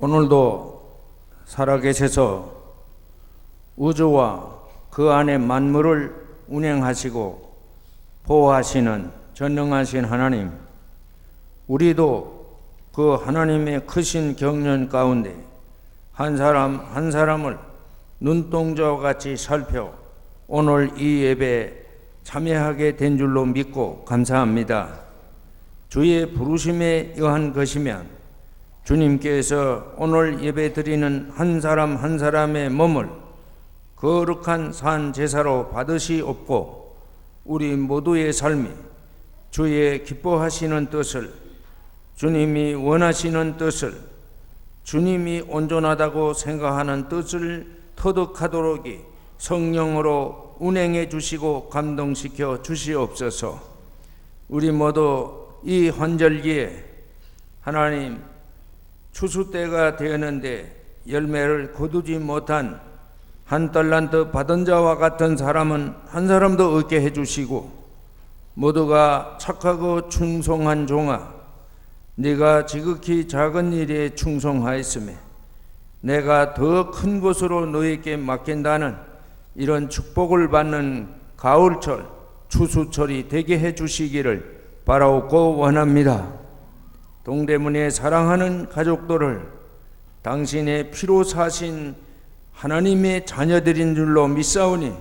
오늘도 살아계셔서 우주와 그 안에 만물을 운행하시고 보호하시는 전능하신 하나님, 우리도 그 하나님의 크신 경륜 가운데 한 사람 한 사람을 눈동자와 같이 살펴 오늘 이 예배에 참여하게 된 줄로 믿고 감사합니다. 주의 부르심에 의한 것이면 주님께서 오늘 예배 드리는 한 사람 한 사람의 몸을 거룩한 산 제사로 받으시옵고 우리 모두의 삶이 주의 기뻐하시는 뜻을, 주님이 원하시는 뜻을, 주님이 온전하다고 생각하는 뜻을 터득하도록 성령으로 운행해 주시고 감동시켜 주시옵소서. 우리 모두 이 환절기에 하나님 추수 때가 되었는데 열매를 거두지 못한 한 달란트 받은 자와 같은 사람은 한 사람도 없게 해주시고, 모두가 착하고 충성한 종아, 네가 지극히 작은 일에 충성하였으며 내가 더 큰 것으로 너에게 맡긴다는 이런 축복을 받는 가을철 추수철이 되게 해주시기를 바라옵고 원합니다. 동대문에 사랑하는 가족들을 당신의 피로 사신 하나님의 자녀들인 줄로 믿사오니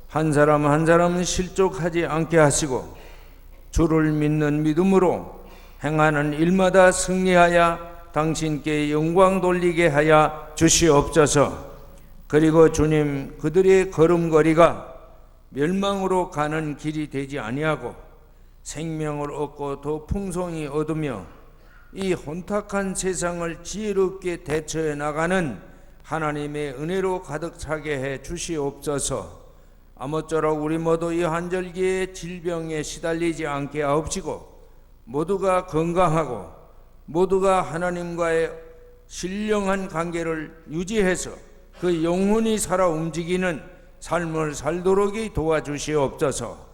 한 사람 한 사람은 실족하지 않게 하시고 주를 믿는 믿음으로 행하는 일마다 승리하여 당신께 영광 돌리게 하여 주시옵소서. 그리고 주님, 그들의 걸음걸이가 멸망으로 가는 길이 되지 아니하고 생명을 얻고 더 풍성히 얻으며 이 혼탁한 세상을 지혜롭게 대처해 나가는 하나님의 은혜로 가득 차게 해 주시옵소서. 아무쪼록 우리 모두 이 한절기에 질병에 시달리지 않게 하옵시고 모두가 건강하고 모두가 하나님과의 신령한 관계를 유지해서 그 영혼이 살아 움직이는 삶을 살도록 도와주시옵소서.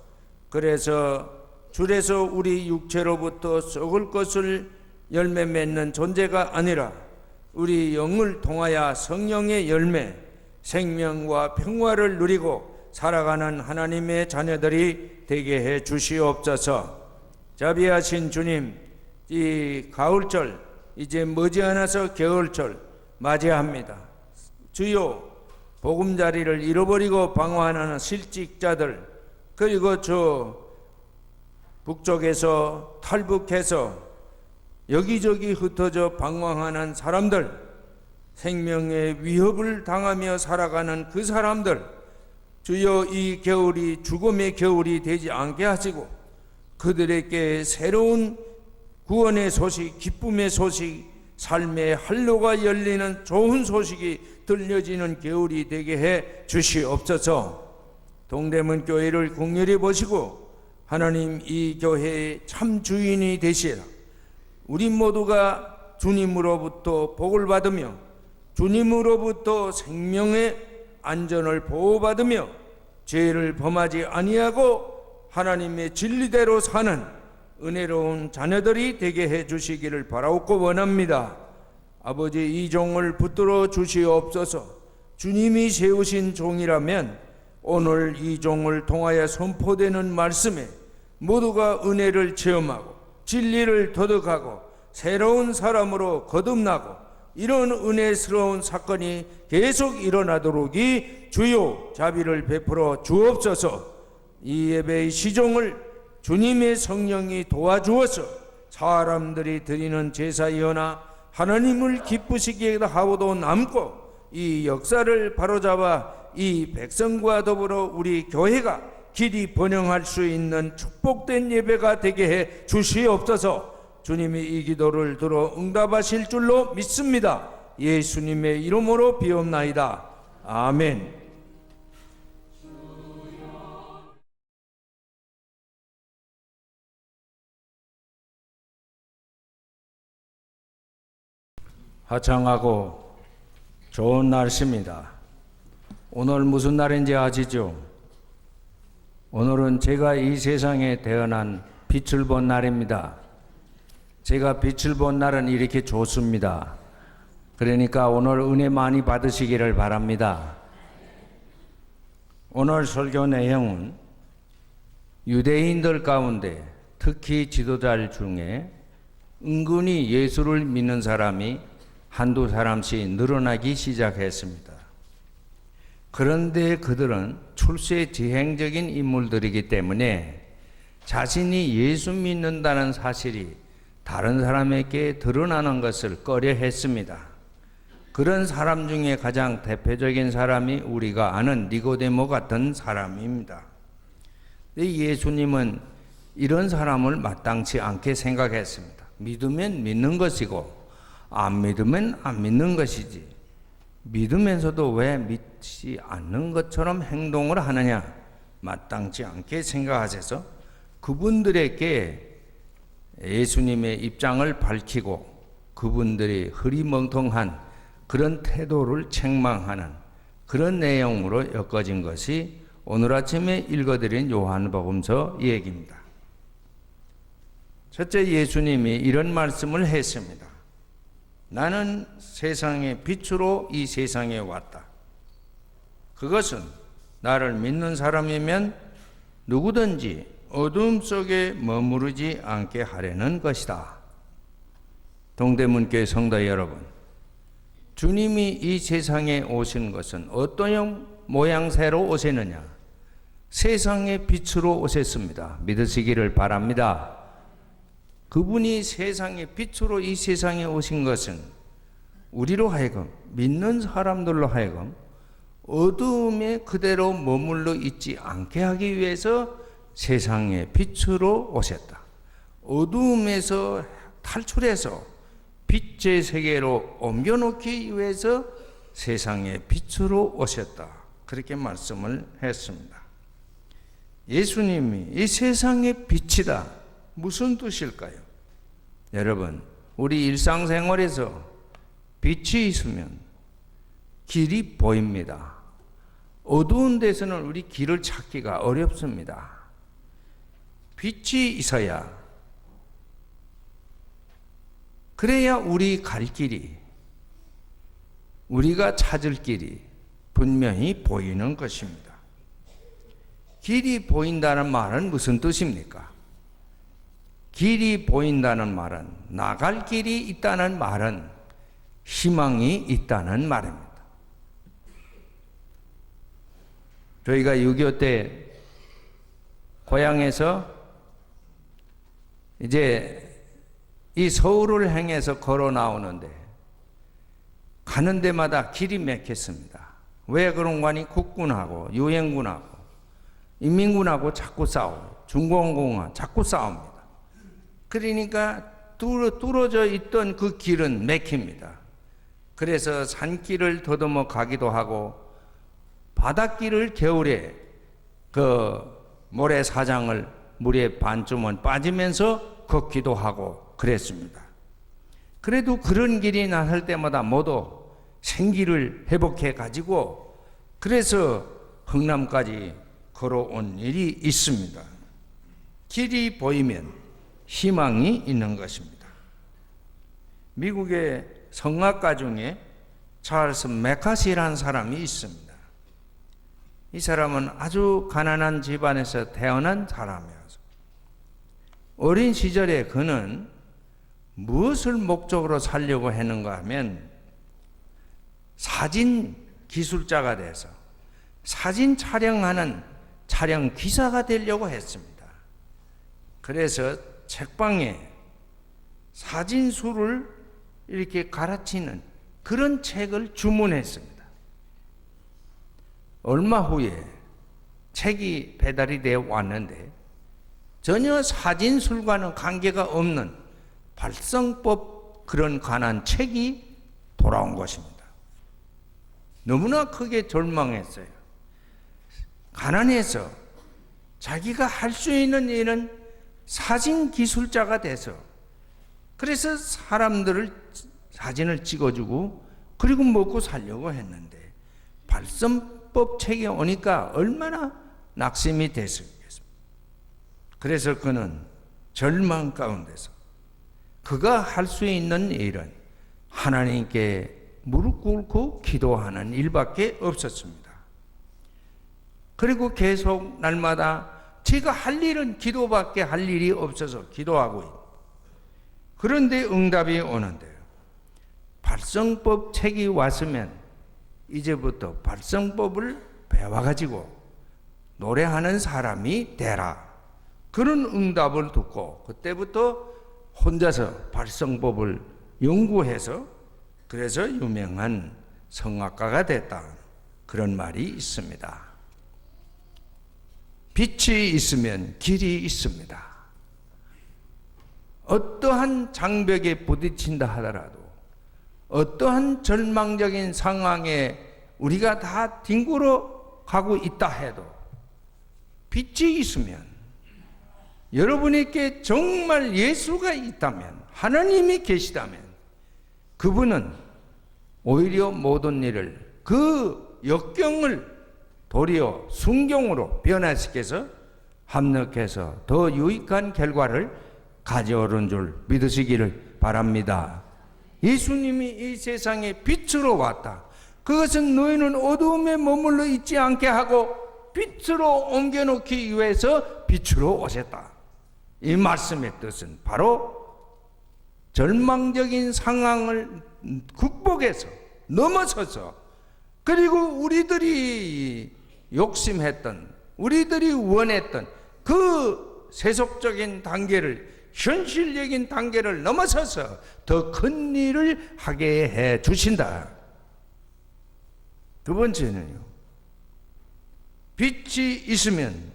그래서 주에서 우리 육체로부터 썩을 것을 열매 맺는 존재가 아니라 우리 영을 통하여 성령의 열매, 생명과 평화를 누리고 살아가는 하나님의 자녀들이 되게 해 주시옵소서. 자비하신 주님, 이 가을철 이제 머지않아서 겨울철 맞이합니다. 주요, 보금자리를 잃어버리고 방황하는 실직자들, 그리고 저 북쪽에서 탈북해서 여기저기 흩어져 방황하는 사람들, 생명의 위협을 당하며 살아가는 그 사람들, 주여 이 겨울이 죽음의 겨울이 되지 않게 하시고 그들에게 새로운 구원의 소식, 기쁨의 소식, 삶의 한로가 열리는 좋은 소식이 들려지는 겨울이 되게 해 주시옵소서. 동대문 교회를 긍휼히 보시고 하나님 이 교회의 참 주인이 되시라. 우리 모두가 주님으로부터 복을 받으며 주님으로부터 생명의 안전을 보호받으며 죄를 범하지 아니하고 하나님의 진리대로 사는 은혜로운 자녀들이 되게 해 주시기를 바라옵고 원합니다. 아버지, 이 종을 붙들어 주시옵소서. 주님이 세우신 종이라면 오늘 이 종을 통하여 선포되는 말씀에 모두가 은혜를 체험하고 진리를 터득하고 새로운 사람으로 거듭나고 이런 은혜스러운 사건이 계속 일어나도록 주요 자비를 베풀어 주옵소서. 이 예배의 시종을 주님의 성령이 도와주어서 사람들이 드리는 제사이거나 하나님을 기쁘시게 하고도 남고 이 역사를 바로잡아 이 백성과 더불어 우리 교회가 길이 번영할 수 있는 축복된 예배가 되게 해 주시옵소서. 주님이 이 기도를 들어 응답하실 줄로 믿습니다. 예수님의 이름으로 비옵나이다. 아멘. 화창하고 좋은 날씨입니다. 오늘 무슨 날인지 아시죠? 오늘은 제가 이 세상에 태어난 빛을 본 날입니다. 제가 빛을 본 날은 이렇게 좋습니다. 그러니까 오늘 은혜 많이 받으시기를 바랍니다. 오늘 설교 내용은 유대인들 가운데 특히 지도자들 중에 은근히 예수를 믿는 사람이 한두 사람씩 늘어나기 시작했습니다. 그런데 그들은 출세지행적인 인물들이기 때문에 자신이 예수 믿는다는 사실이 다른 사람에게 드러나는 것을 꺼려했습니다. 그런 사람 중에 가장 대표적인 사람이 우리가 아는 니고데모 같은 사람입니다. 예수님은 이런 사람을 마땅치 않게 생각했습니다. 믿으면 믿는 것이고 안 믿으면 안 믿는 것이지, 믿으면서도 왜 믿지 않는 것처럼 행동을 하느냐, 마땅치 않게 생각하셔서 그분들에게 예수님의 입장을 밝히고 그분들이 흐리멍텅한 그런 태도를 책망하는 그런 내용으로 엮어진 것이 오늘 아침에 읽어드린 요한복음서 얘기입니다. 첫째, 예수님이 이런 말씀을 했습니다. 나는 세상의 빛으로 이 세상에 왔다. 그것은 나를 믿는 사람이면 누구든지 어둠 속에 머무르지 않게 하려는 것이다. 동대문교회 성도 여러분, 주님이 이 세상에 오신 것은 어떤 모양새로 오셨느냐? 세상의 빛으로 오셨습니다. 믿으시기를 바랍니다. 그분이 세상의 빛으로 이 세상에 오신 것은 우리로 하여금, 믿는 사람들로 하여금 어두움에 그대로 머물러 있지 않게 하기 위해서 세상의 빛으로 오셨다. 어두움에서 탈출해서 빛의 세계로 옮겨놓기 위해서 세상의 빛으로 오셨다. 그렇게 말씀을 했습니다. 예수님이 이 세상의 빛이다. 무슨 뜻일까요? 여러분, 우리 일상생활에서 빛이 있으면 길이 보입니다. 어두운 데서는 우리 길을 찾기가 어렵습니다. 빛이 있어야, 그래야 우리 갈 길이, 우리가 찾을 길이 분명히 보이는 것입니다. 길이 보인다는 말은 무슨 뜻입니까? 길이 보인다는 말은, 나갈 길이 있다는 말은 희망이 있다는 말입니다. 저희가 6.25 때 고향에서 이제 이 서울을 향해서 걸어 나오는데 가는 데마다 길이 막혔습니다. 왜 그런가 하니 국군하고 유엔군하고 인민군하고 자꾸 싸워요. 중공공과 자꾸 싸웁니다. 그러니까 뚫어져 있던 그 길은 막힙니다. 그래서 산길을 더듬어 가기도 하고 바닷길을 겨울에 그 모래사장을 물에 반쯤은 빠지면서 걷기도 하고 그랬습니다. 그래도 그런 길이 나설 때마다 모두 생기를 회복해 가지고 그래서 흥남까지 걸어온 일이 있습니다. 길이 보이면 희망이 있는 것입니다. 미국의 성악가 중에 찰스 메카시라는 사람이 있습니다. 이 사람은 아주 가난한 집안에서 태어난 사람이어서 어린 시절에 그는 무엇을 목적으로 살려고 했는가 하면 사진 기술자가 돼서 사진 촬영하는 촬영 기사가 되려고 했습니다. 그래서 책방에 사진수를 이렇게 갈아치는 그런 책을 주문했습니다. 얼마 후에 책이 배달이 되어 왔는데 전혀 사진술과는 관계가 없는 발성법 그런 관한 책이 돌아온 것입니다. 너무나 크게 절망했어요. 가난해서 자기가 할 수 있는 일은 사진 기술자가 돼서 그래서 사진을 찍어주고 그리고 먹고 살려고 했는데 발성법 책이 오니까 얼마나 낙심이 됐었겠습니까? 그래서 그는 절망 가운데서 그가 할 수 있는 일은 하나님께 무릎 꿇고 기도하는 일밖에 없었습니다. 그리고 계속 날마다 제가 할 일은 기도밖에 할 일이 없어서 기도하고 있다. 그런데 응답이 오는데요. 발성법 책이 왔으면 이제부터 발성법을 배워가지고 노래하는 사람이 되라. 그런 응답을 듣고 그때부터 혼자서 발성법을 연구해서 그래서 유명한 성악가가 됐다. 그런 말이 있습니다. 빛이 있으면 길이 있습니다. 어떠한 장벽에 부딪힌다 하더라도 어떠한 절망적인 상황에 우리가 다 뒹굴어 가고 있다 해도 빛이 있으면 여러분에게 정말 예수가 있다면 하나님이 계시다면 그분은 오히려 모든 일을 그 역경을 도리어 순경으로 변화시켜서 합력해서 더 유익한 결과를 가져오는 줄 믿으시기를 바랍니다. 예수님이 이 세상에 빛으로 왔다. 그것은 너희는 어두움에 머물러 있지 않게 하고 빛으로 옮겨놓기 위해서 빛으로 오셨다. 이 말씀의 뜻은 바로 절망적인 상황을 극복해서 넘어서서 그리고 우리들이 욕심했던 우리들이 원했던 그 세속적인 단계를 현실적인 단계를 넘어서서 더 큰 일을 하게 해 주신다. 두 번째는요. 빛이 있으면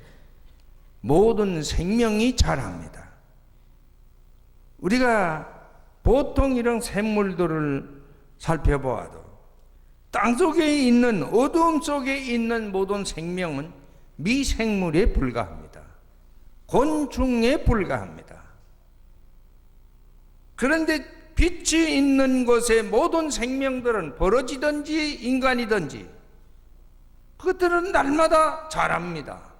모든 생명이 자랍니다. 우리가 보통 이런 생물들을 살펴보아도 땅속에 있는 어두움 속에 있는 모든 생명은 미생물에 불과합니다. 곤충에 불과합니다. 그런데 빛이 있는 곳에 모든 생명들은 벌어지든지 인간이든지 그것들은 날마다 자랍니다.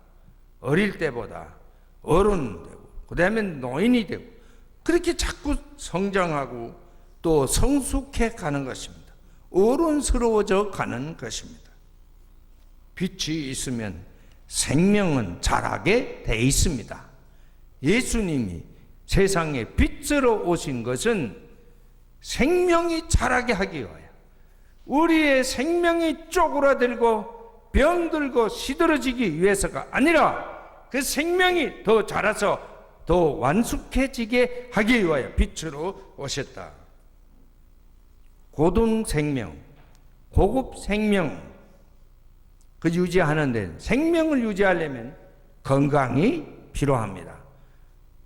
어릴 때보다 어른 되고 그 다음에 노인이 되고 그렇게 자꾸 성장하고 또 성숙해 가는 것입니다. 어른스러워져 가는 것입니다. 빛이 있으면 생명은 자라게 돼 있습니다. 예수님이 세상에 빛으로 오신 것은 생명이 자라게 하기 위하여 우리의 생명이 쪼그라들고 병들고 시들어지기 위해서가 아니라 그 생명이 더 자라서 더 완숙해지게 하기 위하여 빛으로 오셨다. 고등 생명, 고급 생명 그 유지하는데 생명을 유지하려면 건강이 필요합니다.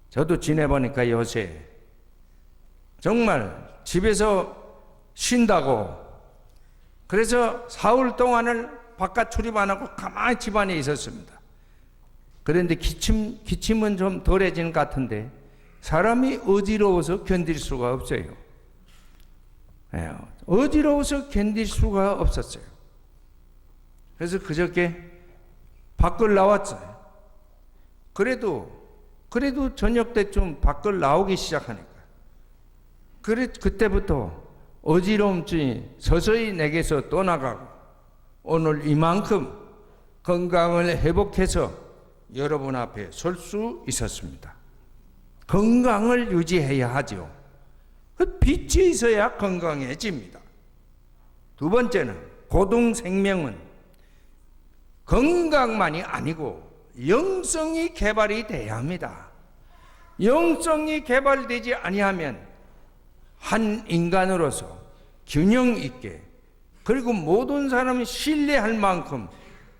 저도 지내보니까 요새 정말 집에서 쉰다고 그래서 사흘 동안을 바깥 출입 안 하고 가만히 집안에 있었습니다. 그런데 기침은 좀 덜해지는 것 같은데 사람이 어지러워서 견딜 수가 없어요. 어지러워서 견딜 수가 없었어요. 그래서 그저께 밖을 나왔어요. 그래도 저녁 때쯤 밖을 나오기 시작하니까 그때부터 어지러움증이 서서히 내게서 떠나가고 오늘 이만큼 건강을 회복해서 여러분 앞에 설 수 있었습니다. 건강을 유지해야 하죠. 그 빛이 있어야 건강해집니다. 두 번째는 고등 생명은 건강만이 아니고 영성이 개발이 돼야 합니다. 영성이 개발되지 아니하면 한 인간으로서 균형 있게 그리고 모든 사람이 신뢰할 만큼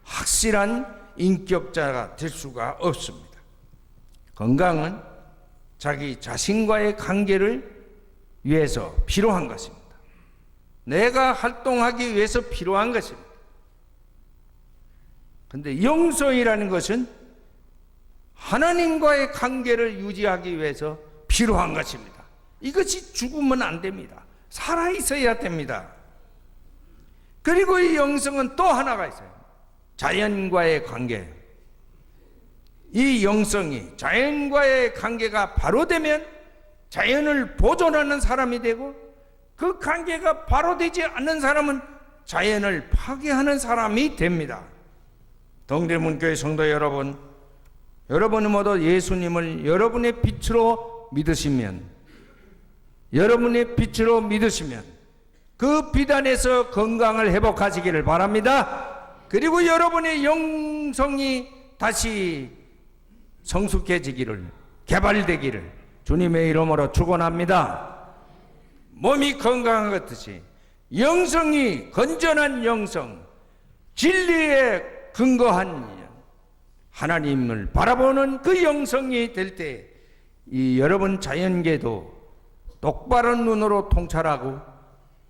확실한 인격자가 될 수가 없습니다. 건강은 자기 자신과의 관계를 위해서 필요한 것입니다. 내가 활동하기 위해서 필요한 것입니다. 그런데 영성이라는 것은 하나님과의 관계를 유지하기 위해서 필요한 것입니다. 이것이 죽으면 안 됩니다. 살아있어야 됩니다. 그리고 이 영성은 또 하나가 있어요. 자연과의 관계. 이 영성이 자연과의 관계가 바로 되면 자연을 보존하는 사람이 되고, 그 관계가 바로 되지 않는 사람은 자연을 파괴하는 사람이 됩니다. 동대문교회 성도 여러분, 여러분이 모두 예수님을 여러분의 빛으로 믿으시면, 그 빛 안에서 건강을 회복하시기를 바랍니다. 그리고 여러분의 영성이 다시 성숙해지기를, 개발되기를 주님의 이름으로 축원합니다. 몸이 건강한 것 같듯이 영성이 건전한 영성, 진리에 근거한 하나님을 바라보는 그 영성이 될 때 이 여러분 자연계도 똑바른 눈으로 통찰하고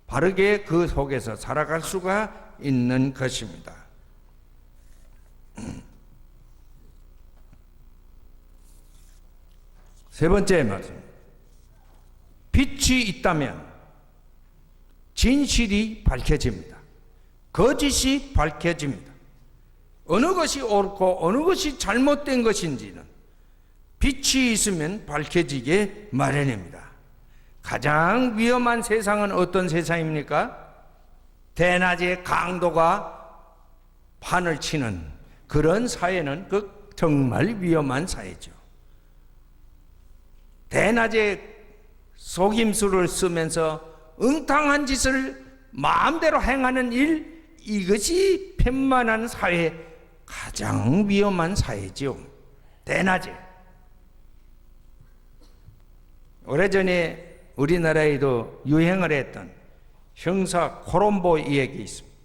바르게 그 속에서 살아갈 수가 있는 것입니다. 세 번째 말씀, 빛이 있다면 진실이 밝혀집니다. 거짓이 밝혀집니다. 어느 것이 옳고 어느 것이 잘못된 것인지는 빛이 있으면 밝혀지게 마련입니다. 가장 위험한 세상은 어떤 세상입니까? 대낮에 강도가 판을 치는 그런 사회는 정말 위험한 사회죠. 대낮에 속임수를 쓰면서 엉뚱한 짓을 마음대로 행하는 일, 이것이 편만한 사회, 가장 위험한 사회지요. 대낮에. 오래전에 우리나라에도 유행을 했던 형사 콜롬보 이야기 있습니다.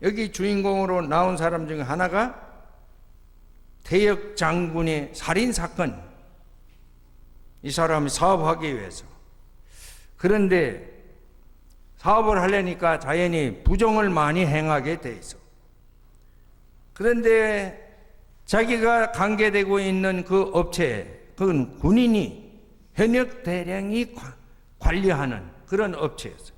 여기 주인공으로 나온 사람 중에 하나가 태역 장군의 살인사건, 이 사람이 사업하기 위해서. 그런데 사업을 하려니까 자연히 부정을 많이 행하게 돼 있어. 그런데 자기가 관계되고 있는 그 업체, 그건 군인이, 현역 대령이 관리하는 그런 업체였어요.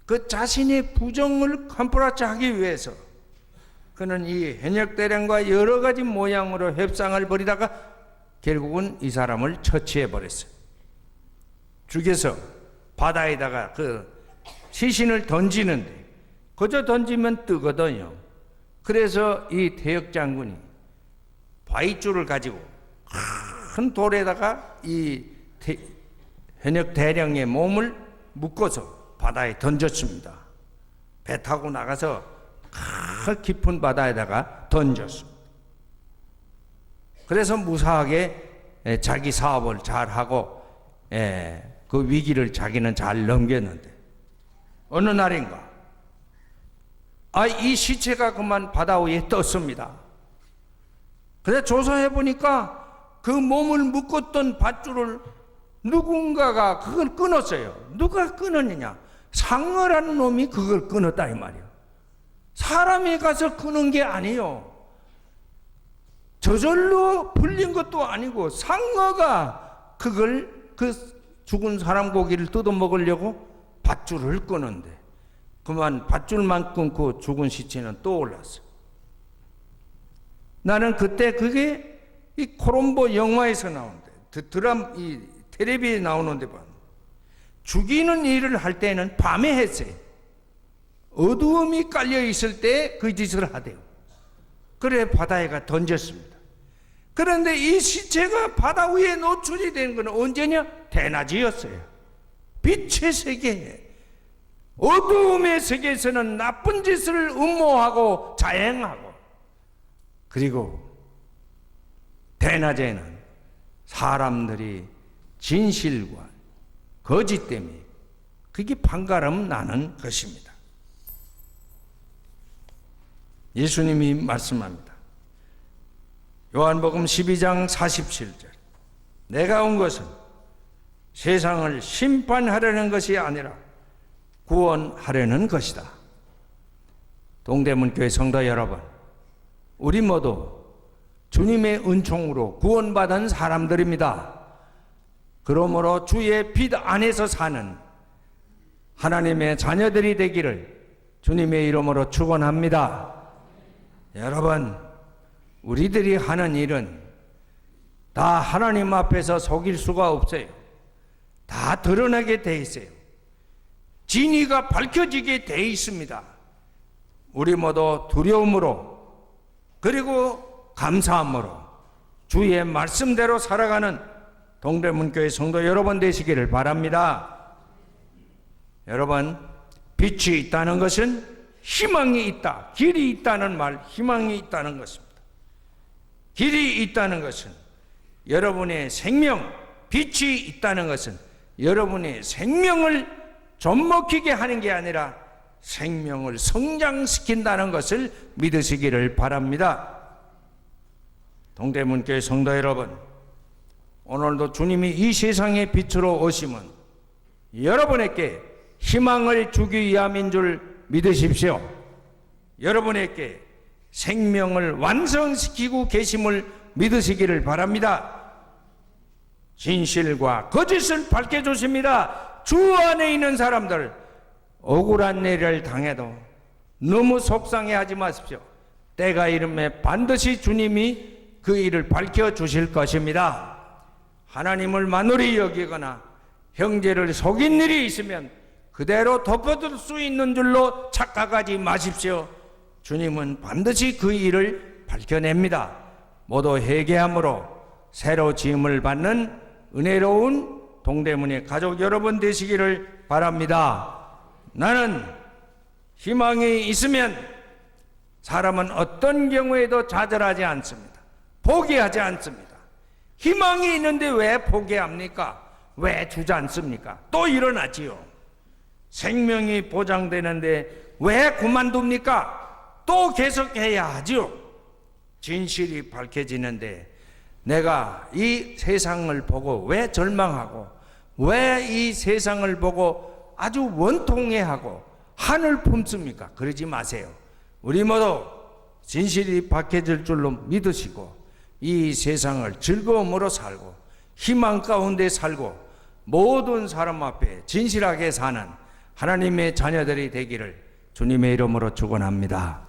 그 자신의 부정을 컴프라치하기 위해서 그는 이 현역 대령과 여러 가지 모양으로 협상을 벌이다가 결국은 이 사람을 처치해 버렸어요. 죽여서 바다에다가 그 시신을 던지는데, 그저 던지면 뜨거든요. 그래서 이 태역 장군이 바위줄을 가지고 큰 돌에다가 이 현역 대령의 몸을 묶어서 바다에 던졌습니다. 배 타고 나가서 그 깊은 바다에다가 던졌습니다. 그래서 무사하게 자기 사업을 잘하고 그 위기를 자기는 잘 넘겼는데, 어느 날인가 이 시체가 그만 바다 위에 떴습니다. 그래서 조사해 보니까 그 몸을 묶었던 밧줄을 누군가가 그걸 끊었어요. 누가 끊었느냐? 상어라는 놈이 그걸 끊었다 이 말이에요. 사람이 가서 끊은 게 아니에요. 저절로 풀린 것도 아니고 상어가 그걸, 그 죽은 사람 고기를 뜯어 먹으려고 밧줄을 끊는데 그만 밧줄만 끊고 죽은 시체는 또 올랐어요. 나는 그때 그게 이 콜롬보 영화에서 나오는데, 이 텔레비에 나오는데 봐. 죽이는 일을 할 때는 밤에 했어요. 어두움이 깔려 있을 때 그 짓을 하대요. 그래 바다에가 던졌습니다. 그런데 이 시체가 바다 위에 노출이 된 건 언제냐? 대낮이었어요. 빛의 세계에, 어두움의 세계에서는 나쁜 짓을 음모하고 자행하고, 그리고 대낮에는 사람들이 진실과 거짓 때문에 그게 판가름 나는 것입니다. 예수님이 말씀합니다. 요한복음 12장 47절, 내가 온 것은 세상을 심판하려는 것이 아니라 구원하려는 것이다. 동대문교회 성도 여러분, 우리 모두 주님의 은총으로 구원받은 사람들입니다. 그러므로 주의 빛 안에서 사는 하나님의 자녀들이 되기를 주님의 이름으로 축원합니다. 여러분, 우리들이 하는 일은 다 하나님 앞에서 속일 수가 없어요. 다 드러나게 돼 있어요. 진리가 밝혀지게 돼 있습니다. 우리 모두 두려움으로 그리고 감사함으로 주의 말씀대로 살아가는 동대문교회 성도 여러분 되시기를 바랍니다. 여러분, 빛이 있다는 것은 희망이 있다, 길이 있다는 말, 희망이 있다는 것입니다. 길이 있다는 것은 여러분의 생명, 빛이 있다는 것은 여러분의 생명을 좀먹히게 하는 게 아니라 생명을 성장시킨다는 것을 믿으시기를 바랍니다. 동대문교회 성도 여러분, 오늘도 주님이 이 세상의 빛으로 오심은 여러분에게 희망을 주기 위함인 줄 믿으십시오. 여러분에게 생명을 완성시키고 계심을 믿으시기를 바랍니다. 진실과 거짓을 밝혀주십니다. 주 안에 있는 사람들, 억울한 일을 당해도 너무 속상해하지 마십시오. 때가 이르면 반드시 주님이 그 일을 밝혀주실 것입니다. 하나님을 만홀히 여기거나 형제를 속인 일이 있으면 그대로 덮어둘 수 있는 줄로 착각하지 마십시오. 주님은 반드시 그 일을 밝혀냅니다. 모두 회개함으로 새로 지음을 받는 은혜로운 동대문의 가족 여러분 되시기를 바랍니다. 나는 희망이 있으면 사람은 어떤 경우에도 좌절하지 않습니다. 포기하지 않습니다. 희망이 있는데 왜 포기합니까? 왜 주저앉습니까? 또 일어나지요. 생명이 보장되는데 왜 그만둡니까? 또 계속해야 하지요. 진실이 밝혀지는데 내가 이 세상을 보고 왜 절망하고 왜 이 세상을 보고 아주 원통해하고 한을 품습니까? 그러지 마세요. 우리 모두 진실이 밝혀질 줄로 믿으시고 이 세상을 즐거움으로 살고 희망 가운데 살고 모든 사람 앞에 진실하게 사는 하나님의 자녀들이 되기를 주님의 이름으로 축원합니다.